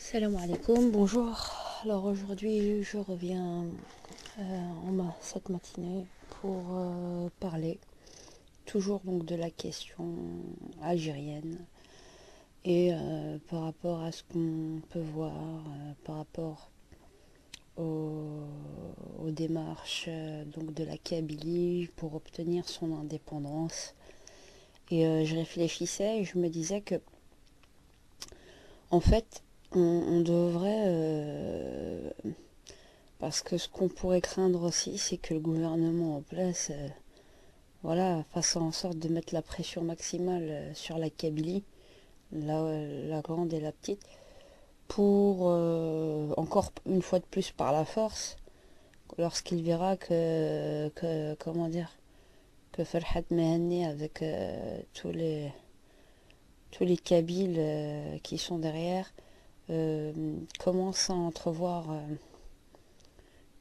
Salam alaikum, bonjour. Alors aujourd'hui je reviens cette matinée pour parler toujours donc de la question algérienne et par rapport à ce qu'on peut voir par rapport aux, aux démarches donc de la Kabylie pour obtenir son indépendance. Et je réfléchissais et je me disais que en fait on devrait parce que ce qu'on pourrait craindre aussi, c'est que le gouvernement en place voilà, fasse en sorte de mettre la pression maximale sur la Kabylie, la grande et la petite, pour encore une fois de plus par la force, lorsqu'il verra comment dire, que Farhat Mehani avec tous les Kabyles qui sont derrière, commence à entrevoir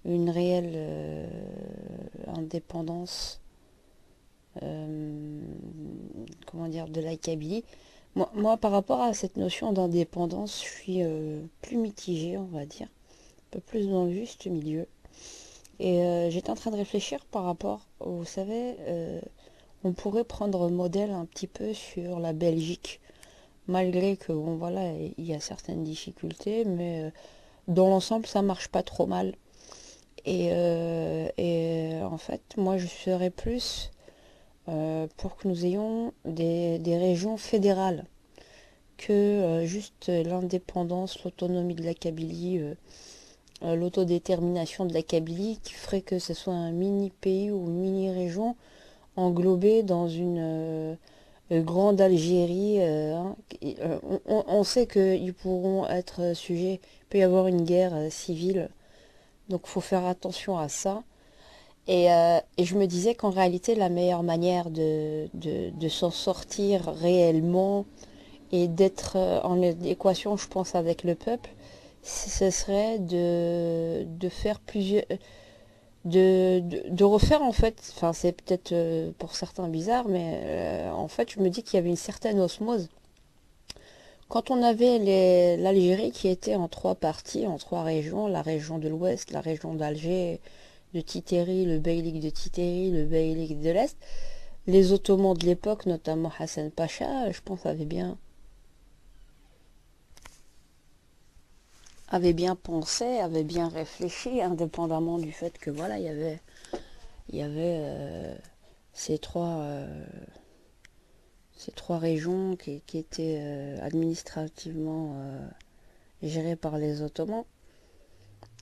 une réelle indépendance comment dire, de la Kabylie. Moi, par rapport à cette notion d'indépendance, je suis plus mitigée, on va dire, un peu plus dans le juste milieu. Et j'étais en train de réfléchir par rapport, vous savez, on pourrait prendre modèle un petit peu sur la Belgique, malgré que, bon, voilà, il y a certaines difficultés, mais dans l'ensemble, ça marche pas trop mal. Et en fait, moi, je serais plus pour que nous ayons des régions fédérales, que juste l'indépendance, l'autonomie de la Kabylie, l'autodétermination de la Kabylie, qui ferait que ce soit un mini-pays ou une mini-région englobée dans une grande Algérie. Hein. On sait qu'ils pourront être sujets, il peut y avoir une guerre civile, donc il faut faire attention à ça. Et je me disais qu'en réalité, la meilleure manière de s'en sortir réellement et d'être en équation, je pense, avec le peuple, ce serait de faire plusieurs... de refaire en fait, enfin c'est peut-être pour certains bizarre, mais en fait je me dis qu'il y avait une certaine osmose. Quand on avait l'Algérie qui était en trois parties, en trois régions, la région de l'Ouest, la région d'Alger, de Titeri, le beylik de Titeri, le beylik de l'Est, les Ottomans de l'époque, notamment Hassan Pacha, je pense, avaient bien pensé, avaient bien réfléchi, indépendamment du fait que voilà, il y avait ces trois régions qui étaient administrativement gérées par les Ottomans,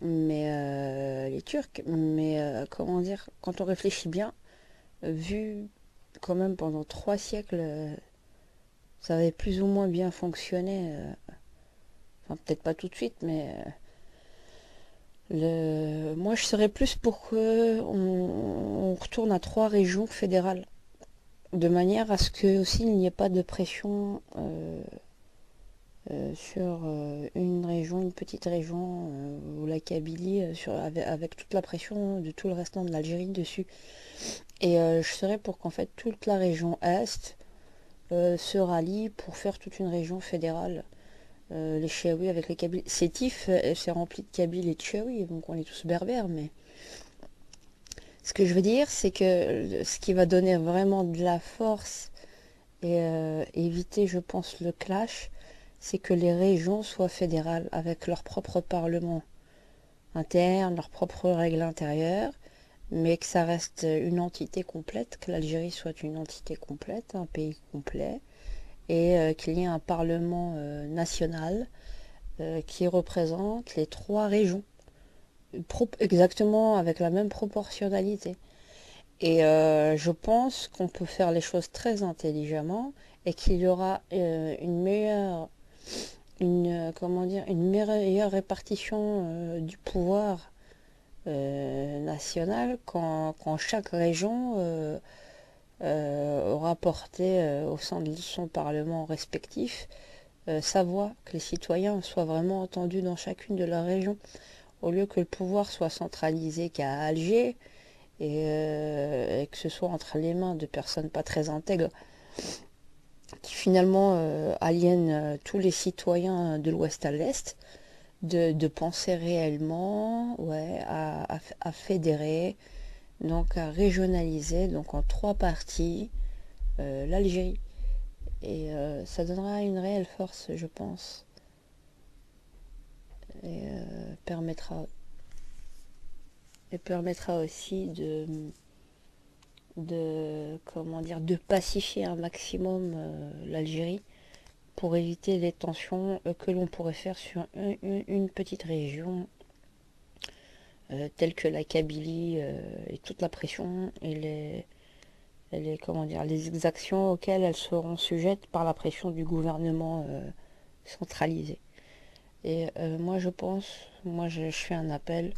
mais les Turcs. Mais comment dire, quand on réfléchit bien, vu quand même pendant 3 siècles, ça avait plus ou moins bien fonctionné. Enfin, peut-être pas tout de suite, mais moi je serais plus pour que on retourne à trois régions fédérales, de manière à ce que aussi il n'y ait pas de pression sur une région, une petite région, ou la Kabylie, avec toute la pression de tout le restant de l'Algérie dessus. Et je serais pour qu'en fait toute la région Est se rallie pour faire toute une région fédérale. Les Chaouis avec les Kabyles. Sétif, c'est rempli de Kabyles et de Chaouis, donc on est tous berbères, mais ce que je veux dire, c'est que ce qui va donner vraiment de la force et éviter, je pense, le clash, c'est que les régions soient fédérales avec leur propre parlement interne, leurs propres règles intérieures, mais que ça reste une entité complète, que l'Algérie soit une entité complète, un pays complet, et qu'il y ait un parlement national qui représente les trois régions, exactement avec la même proportionnalité. Et je pense qu'on peut faire les choses très intelligemment et qu'il y aura comment dire, une meilleure répartition du pouvoir national quand chaque région aura porté au sein de son parlement respectif sa voix, que les citoyens soient vraiment entendus dans chacune de leurs régions, au lieu que le pouvoir soit centralisé qu'à Alger et que ce soit entre les mains de personnes pas très intègres qui finalement aliène tous les citoyens de l'ouest à l'est, de penser réellement, ouais, à fédérer, donc à régionaliser, donc en trois parties, l'Algérie. Et ça donnera une réelle force, je pense, et permettra aussi comment dire, de pacifier un maximum l'Algérie pour éviter les tensions que l'on pourrait faire sur une petite région telle que la Kabylie et toute la pression comment dire, les exactions auxquelles elles seront sujettes par la pression du gouvernement centralisé. Et moi je fais un appel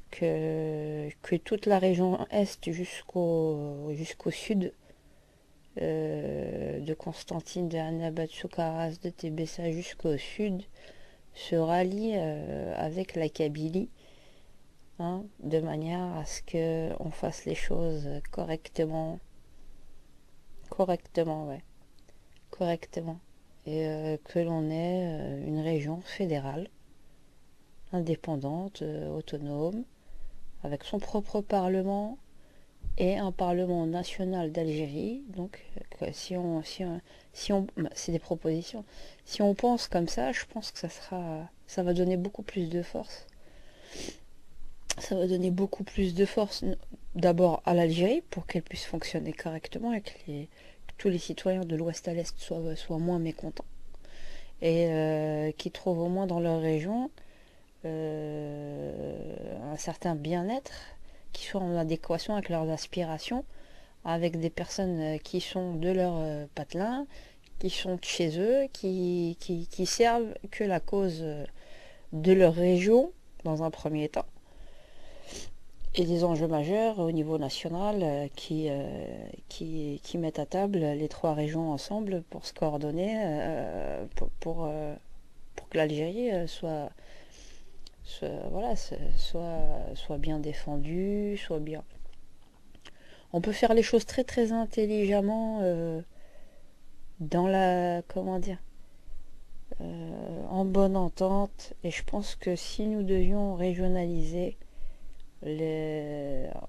que toute la région est jusqu'au sud, de Constantine, de Annaba, de Soukaras, de Tébessa jusqu'au sud, se rallie avec la Kabylie, hein, de manière à ce qu'on fasse les choses correctement, ouais, correctement, et que l'on ait une région fédérale, indépendante, autonome, avec son propre parlement et un parlement national d'Algérie. Donc, c'est des propositions. Si on pense comme ça, je pense que ça va donner beaucoup plus de force. Ça va donner beaucoup plus de force d'abord à l'Algérie pour qu'elle puisse fonctionner correctement et que tous les citoyens de l'ouest à l'est soient moins mécontents et qui trouvent au moins dans leur région un certain bien-être qui soit en adéquation avec leurs aspirations, avec des personnes qui sont de leur patelin, qui sont de chez eux, qui servent que la cause de leur région dans un premier temps, et des enjeux majeurs au niveau national qui mettent à table les trois régions ensemble pour se coordonner pour que l'Algérie voilà, soit bien défendue, soit bien. On peut faire les choses très très intelligemment dans la, comment dire, en bonne entente. Et je pense que si nous devions régionaliser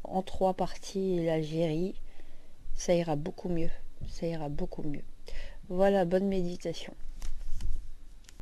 en trois parties l'Algérie, ça ira beaucoup mieux. Ça ira beaucoup mieux. Voilà, bonne méditation.